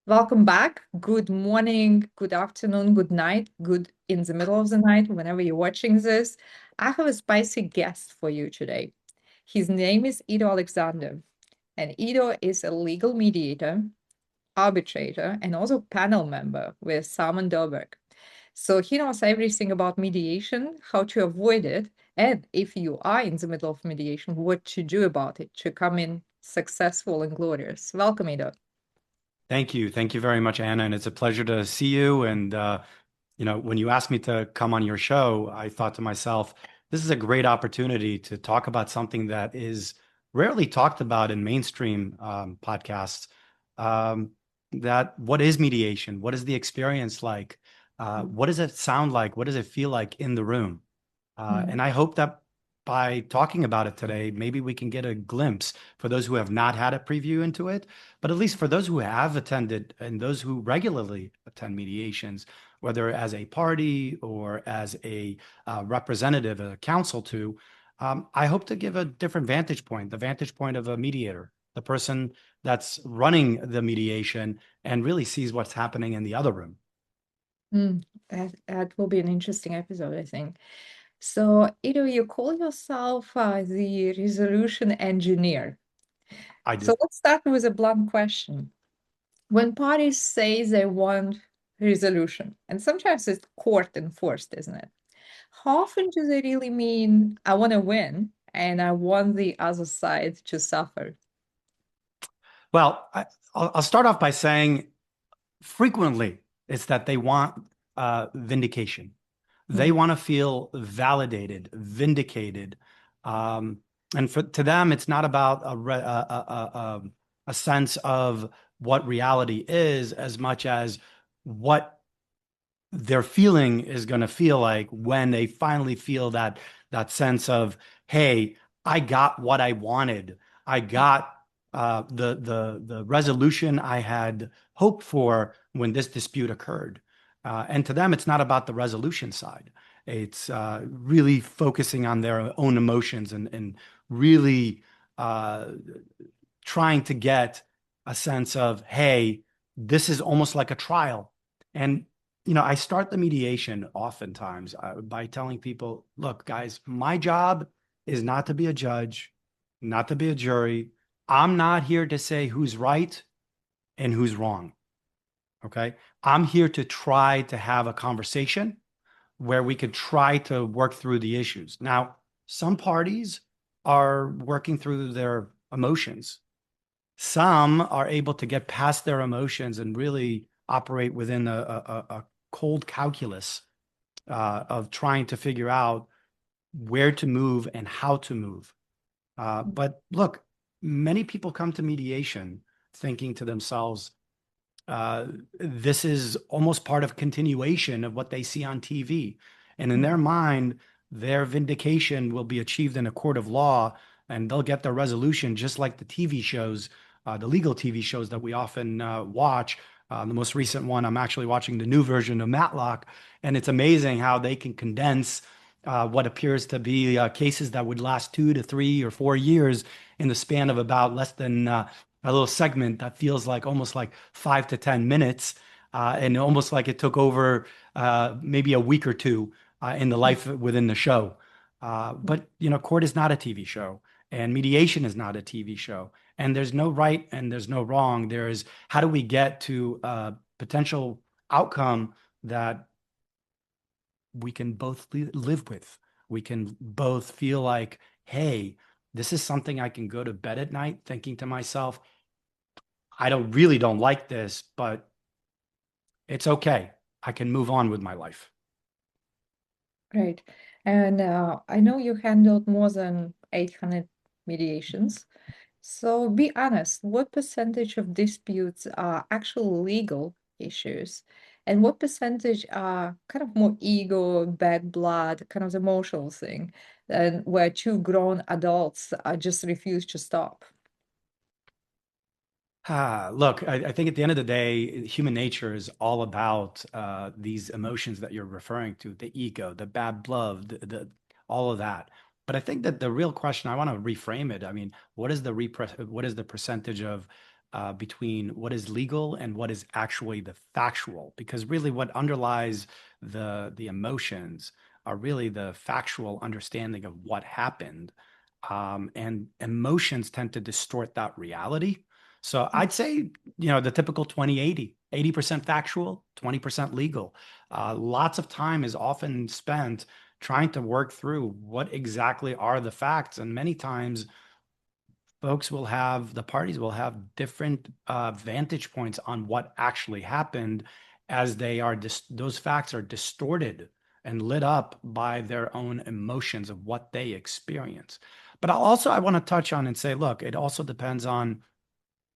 Welcome back. Good morning, good afternoon, good night, good in the middle of the night, whenever you're watching this. I have a spicy guest for you today. His name is Ido Alexander, and Ido is a legal mediator, arbitrator, and also panel member with Simon Dobberg. So he knows everything about mediation, how to avoid it, and if you are in the middle of mediation, what to do about it to come in successful and glorious. Welcome, Ido. Thank you. Thank you very much, Anna. And it's a pleasure to see you. And, when you asked me to come on your show, I thought to myself, this is a great opportunity to talk about something that is rarely talked about in mainstream podcasts. Um, that what is mediation? What is the experience like? What does it sound like? What does it feel like in the room? Mm. And I hope that by talking about it today, maybe we can get a glimpse for those who have not had a preview into it, but at least for those who have attended and those who regularly attend mediations, whether as a party or as a representative, a counsel to, I hope to give a different vantage point, the vantage point of a mediator, the person that's running the mediation and really sees what's happening in the other room. That will be an interesting episode, I think. So, Ido, you call yourself the resolution engineer. I So do. let's start with a blunt question. When parties say they want resolution, and sometimes it's court enforced, isn't it? How often do they really mean I want to win and I want the other side to suffer? Well, I'll start off by saying frequently it's that they want vindication. They Mm, want to feel validated, vindicated. Um, and to them, it's not about a sense of what reality is as much as what their feeling is going to feel like when they finally feel that sense of, hey, I got what I wanted. I got the resolution I had hoped for when this dispute occurred. And to them, it's not about the resolution side. It's really focusing on their own emotions and really uh, trying to get a sense of, hey, this is almost like a trial. And I start the mediation oftentimes by telling people, look, guys, my job is not to be a judge, not to be a jury. I'm not here to say who's right and who's wrong. Okay. I'm here to try to have a conversation where we could try to work through the issues. Now, some parties are working through their emotions. Some are able to get past their emotions and really operate within a cold calculus of trying to figure out where to move and how to move. But look, many people come to mediation thinking to themselves, this is almost part of continuation of what they see on TV. And in their mm, mind, their vindication will be achieved in a court of law and they'll get their resolution just like the TV shows, the legal TV shows that we often watch. The most recent one, I'm actually watching the new version of Matlock, and it's amazing how they can condense what appears to be cases that would last 2 to 3 or 4 years in the span of about less than a little segment that feels like almost like 5 to 10 minutes, and almost like it took over maybe a week or two in the life within the show. But court is not a TV show, and mediation is not a TV show, and there's no right and there's no wrong. There is how do we get to a potential outcome that we can both live with. We can both feel like, hey, this is something I can go to bed at night thinking to myself, I don't like this, but it's okay. I can move on with my life. Great. And I know you handled more than 800 mediations. So be honest, what percentage of disputes are actual legal issues? And what percentage are kind of more ego, bad blood, kind of emotional thing, and where two grown adults just refuse to stop? Look, I think at the end of the day, human nature is all about these emotions that you're referring to, the ego, the bad blood, all of that. But I think that the real question, I want to reframe it. I mean, what is the percentage of between what is legal and what is actually the factual, because really what underlies the emotions are really the factual understanding of what happened. And emotions tend to distort that reality. So I'd say, the typical 20-80, 80% factual, 20% legal. Lots of time is often spent trying to work through what exactly are the facts. And many times the parties will have different vantage points on what actually happened, as those facts are distorted and lit up by their own emotions of what they experience. But I want to touch on and say, look, it also depends on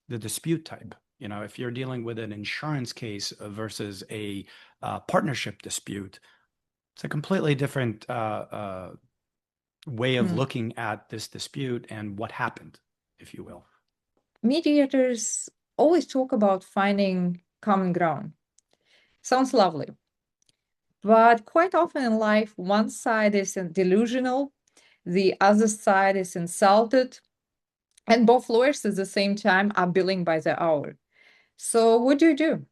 the dispute type. If you're dealing with an insurance case versus a partnership dispute, it's a completely different way of Mm. looking at this dispute and what happened, if you will. Mediators always talk about finding common ground. Sounds lovely. But quite often in life, one side is delusional, the other side is insulted, and both lawyers at the same time are billing by the hour. So what do you do?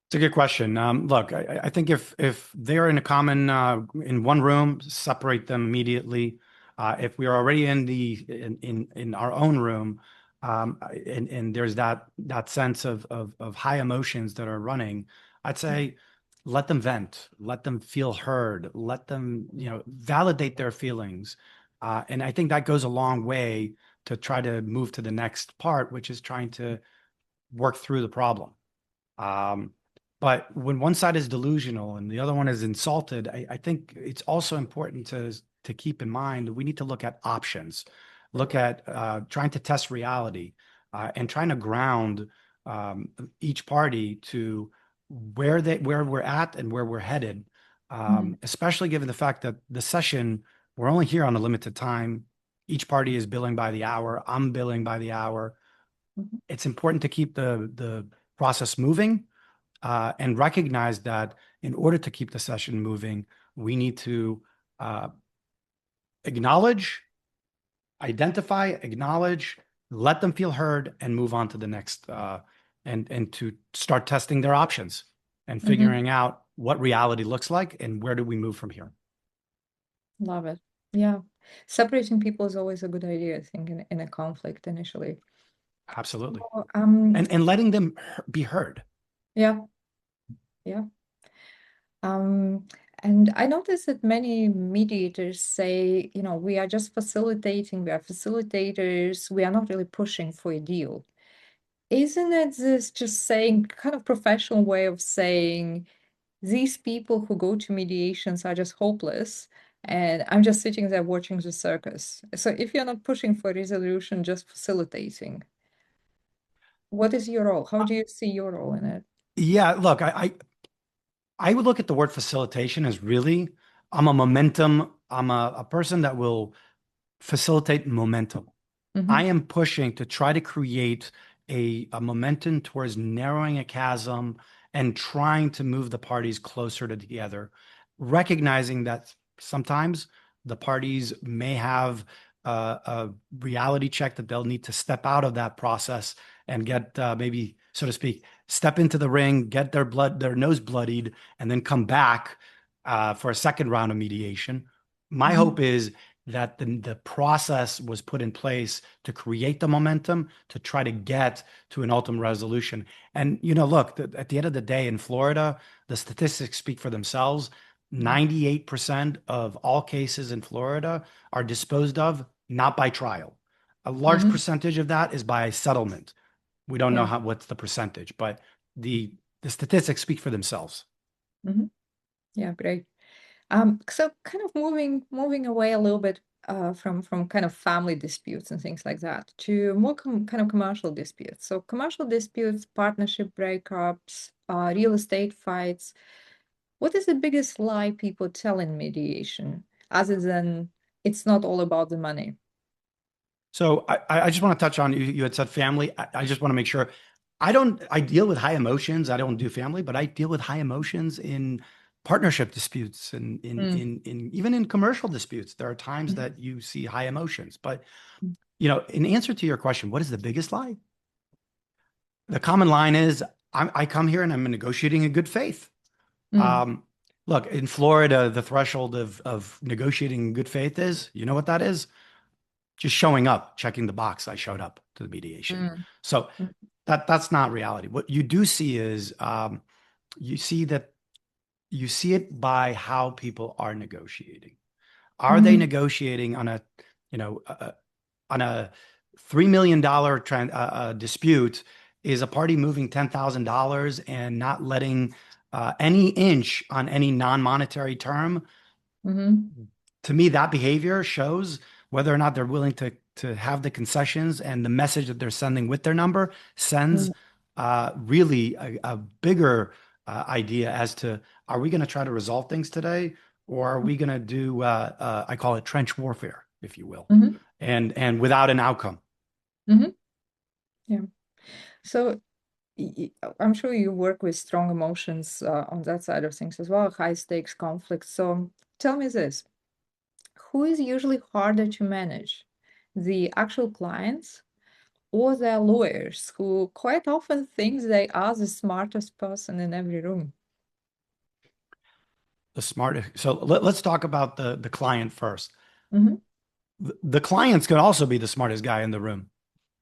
It's a good question. Look, I think if they're in one room, separate them immediately. If we are already in our own room, and there's that sense of high emotions that are running, I'd say let them vent, let them feel heard, let them validate their feelings, and I think that goes a long way to try to move to the next part, which is trying to work through the problem. Um, but when one side is delusional and the other one is insulted, I think it's also important to keep in mind that we need to look at options, look at trying to test reality, and trying to ground each party to where we're at and where we're headed. Mhm, Especially given the fact that we're only here on a limited time. Each party is billing by the hour. I'm billing by the hour. mhm, It's important to keep the process moving, and recognize that in order to keep the session moving, we need to uh, acknowledge, identify, acknowledge, let them feel heard, and move on to the next, and to start testing their options and mhm. figuring out what reality looks like and where do we move from here. Love it. Yeah. Separating people is always a good idea, I think, in a conflict initially. Absolutely. Oh, And letting them be heard. yeah, yeah. Um, and I noticed that many mediators say, we are just facilitating, we are facilitators, we are not really pushing for a deal. Isn't it this just saying kind of professional way of saying these people who go to mediations are just hopeless and I'm just sitting there watching the circus. So if you're not pushing for resolution, just facilitating, what is your role? How do you see your role in it? Yeah, look, I would look at the word facilitation as really, I'm a person that will facilitate momentum. I Hmm. am pushing to try to create a momentum towards narrowing a chasm and trying to move the parties closer together, recognizing that sometimes the parties may have a reality check that they'll need to step out of that process and get maybe, so to speak, step into the ring, get their nose bloodied, and then come back for a second round of mediation. My Hmm. hope is that the process was put in place to create the momentum to try to get to an ultimate resolution. And, look, at the end of the day in Florida, the statistics speak for themselves. 98% of all cases in Florida are disposed of not by trial. A large Hmm. percentage of that is by settlement. We don't know Yeah. what's the percentage, but the statistics speak for themselves. Hmm. Yeah, great. So kind of moving away a little bit from kind of family disputes and things like that to more kind of commercial disputes. So commercial disputes, partnership breakups, real estate fights. What is the biggest lie people tell in mediation, other than it's not all about the money? So I just want to touch on you had said family. I just want to make sure I deal with high emotions. I don't do family, but I deal with high emotions in partnership disputes and Mm, in even in commercial disputes. There are times mhm, that you see high emotions. But mm, in answer to your question, what is the biggest lie? The common line is I come here and I'm negotiating in good faith. Mm, Um, Look, in Florida, the threshold of negotiating in good faith is, you know what that is? Just showing up, checking the box. I showed up to the mediation. mm, So mm, that's not reality. What you do see is you see that you see it by how people are negotiating. Are they mhm, negotiating on a, you know, on a $3 million dispute? Is a party moving $10,000 and not letting any inch on any non-monetary term? mhm, To me, that behavior shows whether or not they're willing to have the concessions, and the message that they're sending with their number sends mm, really a bigger idea as to, are we going to try to resolve things today, or are we going to do I call it trench warfare, if you will, mhm, and without an outcome. mhm. Yeah. So I'm sure you work with strong emotions on that side of things as well, high stakes conflicts. So tell me this, who is usually harder to manage? The actual clients or their lawyers who quite often think they are the smartest person in every room? The smart. So let's talk about the client first. Mhm, The clients could also be the smartest guy in the room.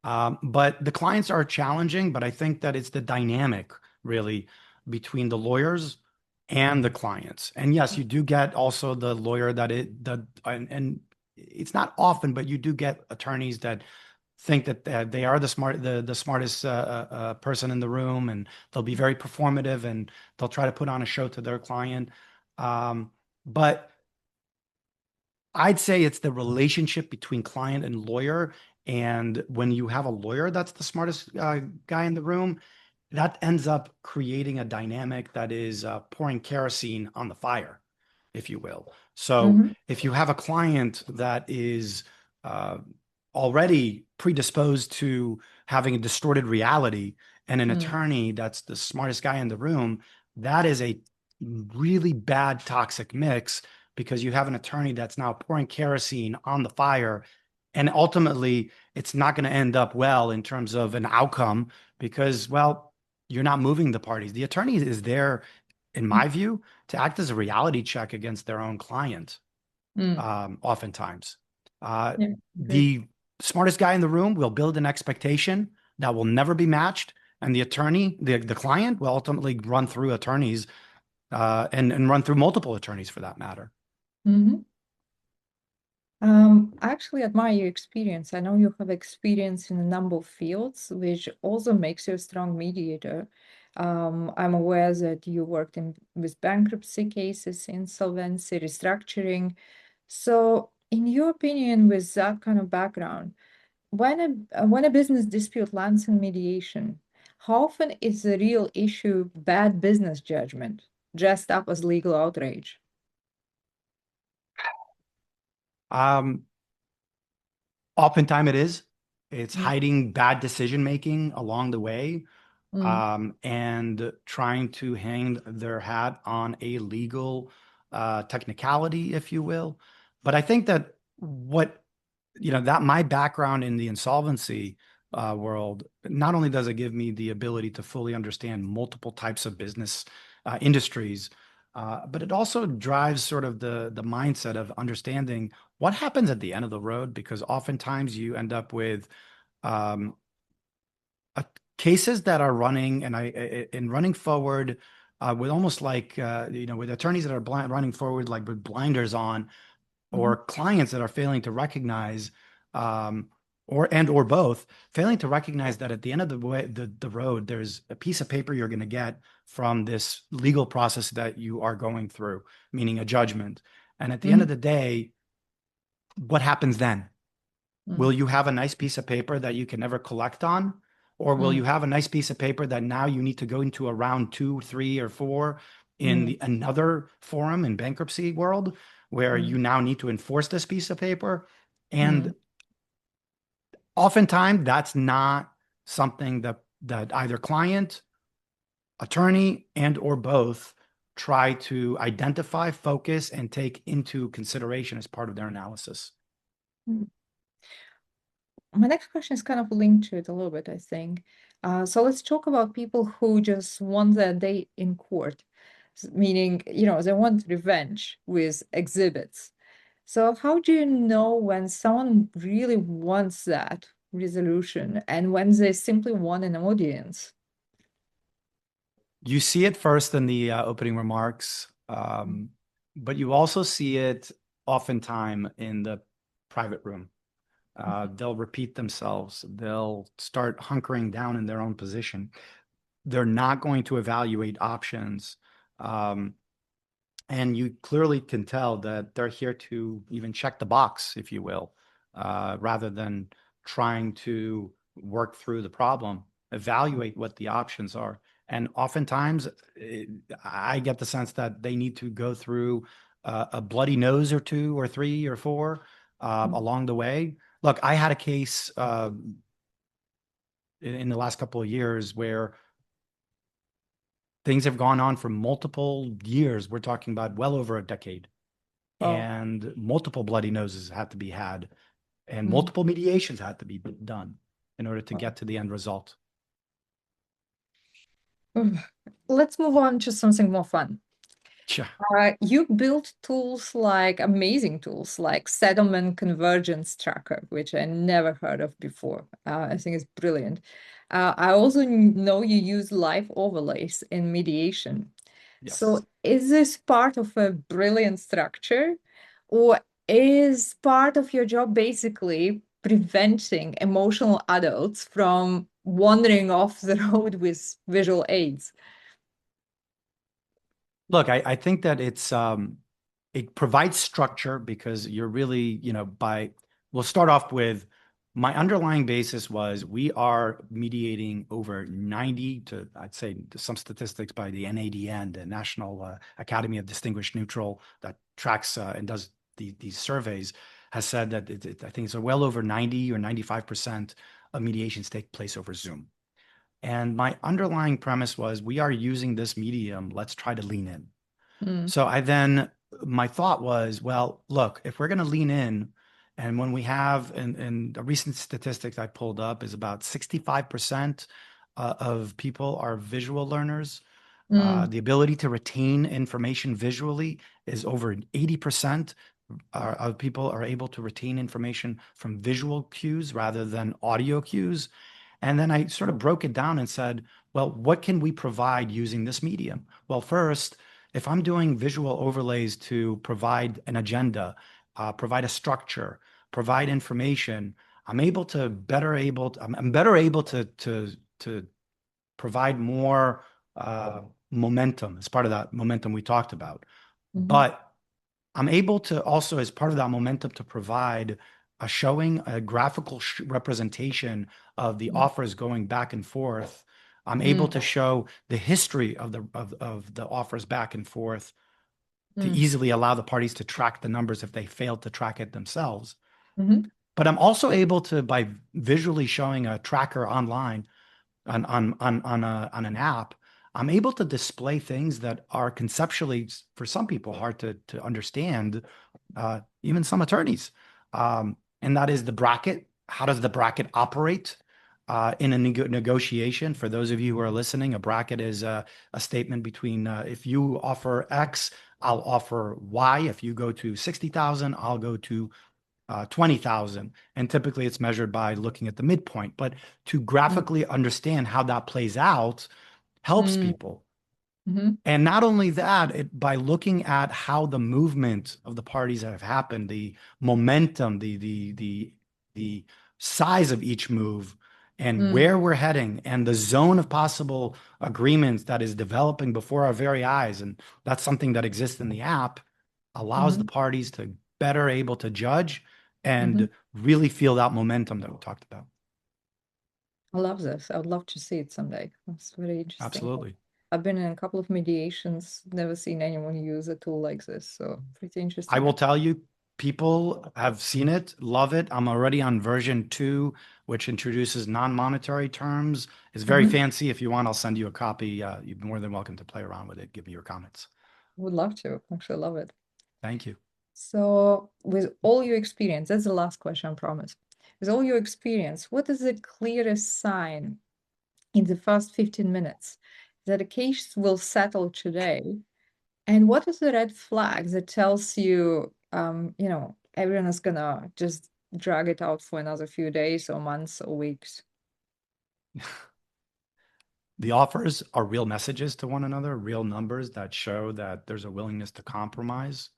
But the clients are challenging, but I think that it's the dynamic really between the lawyers and the clients. And yes, you do get also the lawyer and it's not often, but you do get attorneys that think that they are the smartest person in the room, and they'll be very performative and they'll try to put on a show to their client. But I'd say it's the relationship between client and lawyer. And when you have a lawyer that's the smartest guy in the room, that ends up creating a dynamic that is pouring kerosene on the fire, if you will. So mhm, if you have a client that is uh, already predisposed to having a distorted reality, and an mm, attorney that's the smartest guy in the room, that is a really bad toxic mix, because you have an attorney that's now pouring kerosene on the fire. And ultimately, it's not going to end up well in terms of an outcome, because, well, you're not moving the parties. The attorney is there, in mm, my view, to act as a reality check against their own client, mm. oftentimes. Uh, Yeah, great. the smartest guy in the room will build an expectation that will never be matched. And the attorney, the client, will ultimately run through attorneys and run through multiple attorneys for that matter. Mhm. I actually admire your experience. I know you have experience in a number of fields, which also makes you a strong mediator. I'm aware that you worked with bankruptcy cases, insolvency, restructuring. So, in your opinion, with that kind of background, when a business dispute lands in mediation, how often is the real issue bad business judgment dressed up as legal outrage? Um, Oftentimes it is. It's Mm, hiding bad decision making along the way, mm, and trying to hang their hat on a legal technicality, if you will. But I think that that my background in the insolvency world, not only does it give me the ability to fully understand multiple types of business industries, but it also drives sort of the mindset of understanding what happens at the end of the road, because oftentimes you end up with um, cases that are running and running forward with almost like with attorneys that are running forward like with blinders on, mhm, or clients that are failing to recognize, um, or both, failing to recognize that at the end of the road, there's a piece of paper you're going to get from this legal process that you are going through, meaning a judgment. And at the end mhm, of the day, what happens then? Will mm, you have a nice piece of paper that you can never collect on? Or will mm, you have a nice piece of paper that now you need to go into a round two, three, or four in mm, another forum in bankruptcy world, where mm, you now need to enforce this piece of paper? And mm, oftentimes that's not something that either client, attorney, and or both try to identify, focus, and take into consideration as part of their analysis. mm. My next question is kind of linked to it a little bit, I think. So let's talk about people who just want their day in court, meaning, they want revenge with exhibits. So how do you know when someone really wants that resolution and when they simply want an audience? You see it first in the opening remarks, but you also see it oftentimes in the private room. They'll repeat themselves. They'll start hunkering down in their own position. They're not going to evaluate options. And you clearly can tell that they're here to even check the box, if you will, rather than trying to work through the problem, evaluate what the options are. And oftentimes, I get the sense that they need to go through a bloody nose or two or three or four along the way. Look, I had a case in the last couple of years where things have gone on for multiple years. We're talking about well over a decade. Oh, And multiple bloody noses had to be had, and mm, multiple mediations had to be done in order to oh. get to the end result. Let's move on to something more fun. Sure. You built tools like amazing tools like settlement convergence tracker, which I never heard of before. I think it's brilliant. I also know you use live overlays in mediation. Yes. So is this part of a brilliant structure, or is part of your job basically preventing emotional adults from wandering off the road with visual aids? Look, I think that it provides structure because you're really, we'll start off with my underlying basis was we are mediating over 90 to, I'd say, some statistics by the NADN, the National Academy of Distinguished Neutral, that tracks and does these surveys, has said that I think it's well over 90 or 95% of mediations take place over Zoom. And my underlying premise was we are using this medium, let's try to lean in. Mm, So my thought was, well, look, if we're going to lean in, and when we have, and the recent statistics I pulled up is about 65% of people are visual learners. mm, The ability to retain information visually is over 80% of people are able to retain information from visual cues rather than audio cues. And then I sort of broke it down and said, well, what can we provide using this medium? Well, first, if I'm doing visual overlays to provide an agenda, provide a structure, provide information, I'm better able to provide more momentum as part of that momentum we talked about. mhm, But I'm able to also, as part of that momentum, to provide a showing, a graphical representation of the mm, offers going back and forth. I'm able mm, to show the history of the offers back and forth to mm, easily allow the parties to track the numbers if they failed to track it themselves. mhm, But I'm also able to, by visually showing a tracker online, on an app, I'm able to display things that are conceptually, for some people, hard to understand, even some attorneys. And that is the bracket. How does the bracket operate in a negotiation? For those of you who are listening, a bracket is a statement between if you offer X, I'll offer Y. If you go to 60,000, I'll go to 20,000. And typically it's measured by looking at the midpoint. But to mm, graphically understand how that plays out helps mm, people. mhm, And not only that, by looking at how the movement of the parties that have happened, the momentum, the size of each move, and mm, where we're heading, and the zone of possible agreements that is developing before our very eyes, and that's something that exists in the app, allows the mhm, parties to better able to judge mhm. and really feel that momentum that we talked about. I love this. I would love to see it someday. That's very interesting. Absolutely. I've been in a couple of mediations, never seen anyone use a tool like this, so pretty I interesting. will tell you, people have seen it, love it. I'm already on version 2, which introduces non-monetary terms. It's very Mhm. fancy. If you want, I'll send you a copy. You're more than welcome to play around with it. Give me your comments. Would love to. Actually, love it. Thank you. So, with all your experience, that's the last question, I promise. With all your experience, what is the clearest sign in the first 15 minutes that a case will settle today? And what is the red flag that tells you, everyone is gonna just drag it out for another few days or months or weeks? The offers are real messages to one another, real numbers that show that there's a willingness to compromise.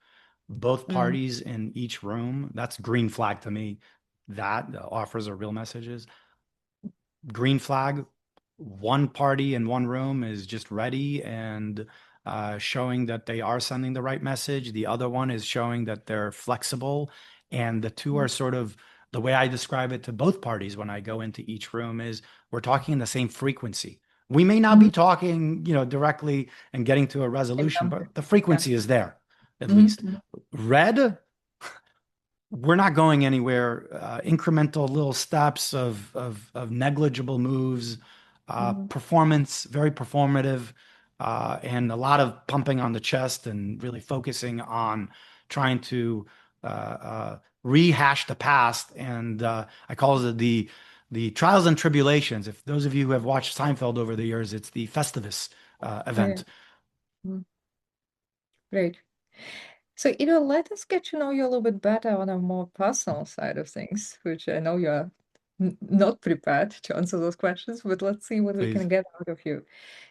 Both Mm, parties in each room, that's green flag to me. That the offers are real messages. Green flag, one party in one room is just ready and showing that they are sending the right message. The other one is showing that they're flexible. And the two are sort of the way I describe it to both parties when I go into each room is we're talking in the same frequency. We may not be mhm. talking, directly and getting to a Same resolution, number. but the Yeah. frequency is there at least. Mhm, Red, we're not going anywhere. Incremental little steps of negligible moves, mhm, performance, very performative, and a lot of pumping on the chest and really focusing on trying to rehash the past. And I call it the trials and tribulations. If those of you who have watched Seinfeld over the years, it's the Festivus yeah. event. Mm, great. So, let us get to know you a little bit better on a more personal side of things, which I know you're not prepared to answer those questions, but let's see what we Please. can get out of you.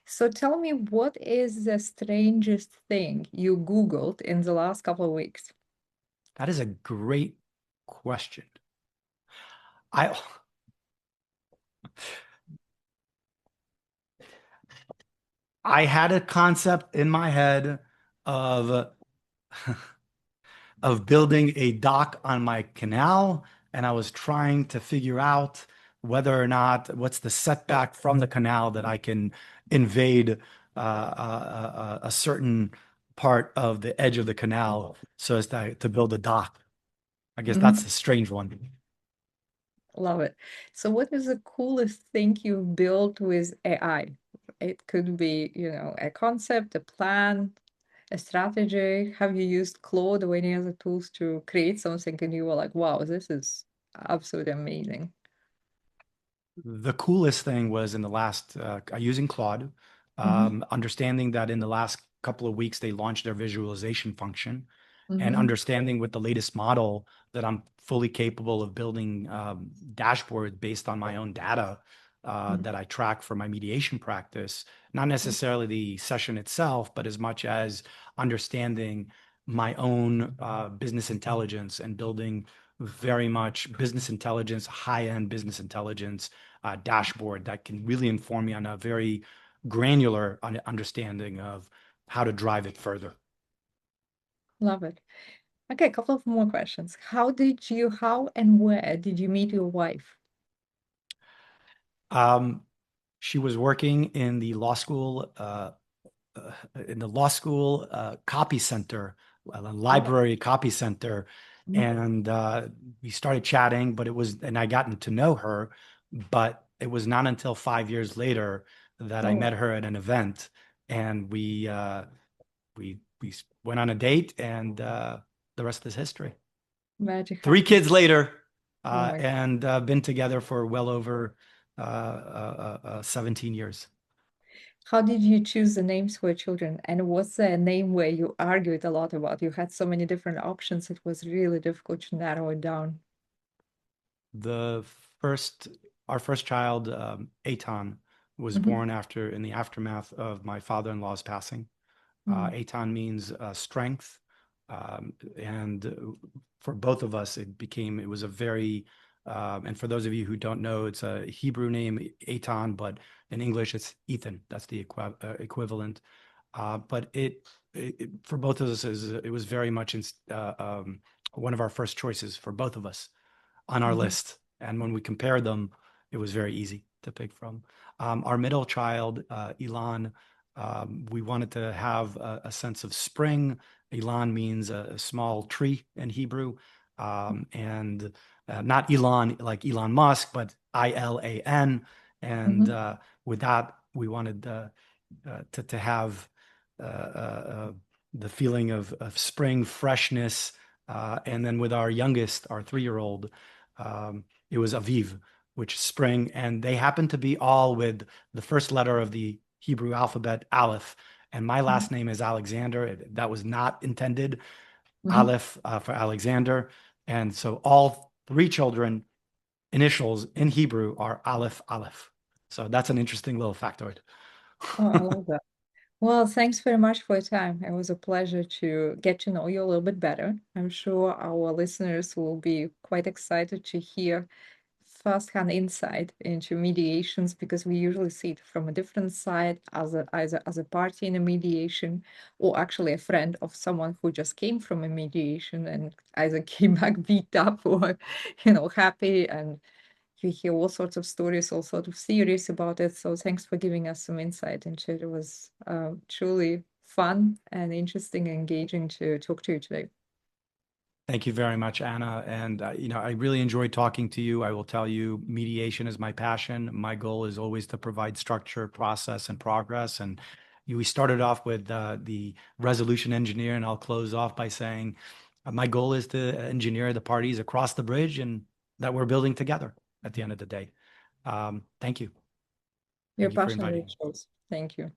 So, tell me, what is the strangest thing you Googled in the last couple of weeks? That is a great question. I I had a concept in my head of of building a dock on my canal, and I was trying to figure out whether or not what's the setback from the canal that I can invade a certain part of the edge of the canal so as to build a dock. I guess that's Mhm. a strange one. Love it. So, what is the coolest thing you've built with AI? It could be, a concept, a plan, a strategy. Have you used Claude or any other tools to create something and you were like, wow, this is absolutely amazing? The coolest thing was in the last, using Claude, Hmm. understanding that in the last couple of weeks they launched their visualization function, and Hmm. understanding with the latest model that I'm fully capable of building dashboards based on my own data that I track for my mediation practice, not necessarily the session itself, but as much as understanding my own business intelligence and building very much business intelligence, high-end business intelligence dashboard that can really inform me on a very granular understanding of how to drive it further. Love it. Okay, a couple of more questions. How and where did you meet your wife? Um, she was working in the law school copy center, a Oh, library copy center, mhm. and we started chatting. And I gotten to know her, but it was not until 5 years later that I Oh, met her at an event, and we went on a date, and the rest is history. magic 3 kids happens. later, Oh my, and been together for well over 17 years. how did you choose the names for your children? And what's the name where you argued a lot about? You had so many different options, it was really difficult to narrow it down. The first, our first child, Eitan, was Mhm, born in the aftermath of my father-in-law's passing. mm, Eitan means strength. And for both of us, it was a very, and for those of you who don't know, it's a Hebrew name, Eitan, but in English, it's Ethan. That's the equivalent. But for both of us, it was very much one of our first choices for both of us on our mhm, list. And when we compared them, it was very easy to pick from. Our middle child, Elon, we wanted to have a sense of spring. Elon means a small tree in Hebrew. And not Elon like Elon Musk, but Ilan. And mhm. with that, we wanted to have the feeling of spring freshness. And then with our youngest, our 3-year-old, it was Aviv, which is spring, and they happen to be all with the first letter of the Hebrew alphabet, Aleph. And my Mhm. last name is Alexander. That was not intended. Mhm. Aleph for Alexander. And so all three children, initials in Hebrew are Aleph, Aleph. So that's an interesting little factoid. Oh, I love that. Well, thanks very much for your time. It was a pleasure to get to know you a little bit better. I'm sure our listeners will be quite excited to hear firsthand insight into mediations because we usually see it from a different side as a either as a party in a mediation or actually a friend of someone who just came from a mediation and either came back beat up or happy, and you hear all sorts of stories, all sorts of theories about it. So thanks for giving us some insight into it. It was truly fun and interesting and engaging to talk to you today. Thank you very much, Anna. And, I really enjoyed talking to you. I will tell you, mediation is my passion. My goal is always to provide structure, process, and progress. And we started off with the resolution engineer, and I'll close off by saying my goal is to engineer the parties across the bridge and that we're building together at the end of the day. Thank you. Your Thank you for passion inviting really me. shows. Thank you.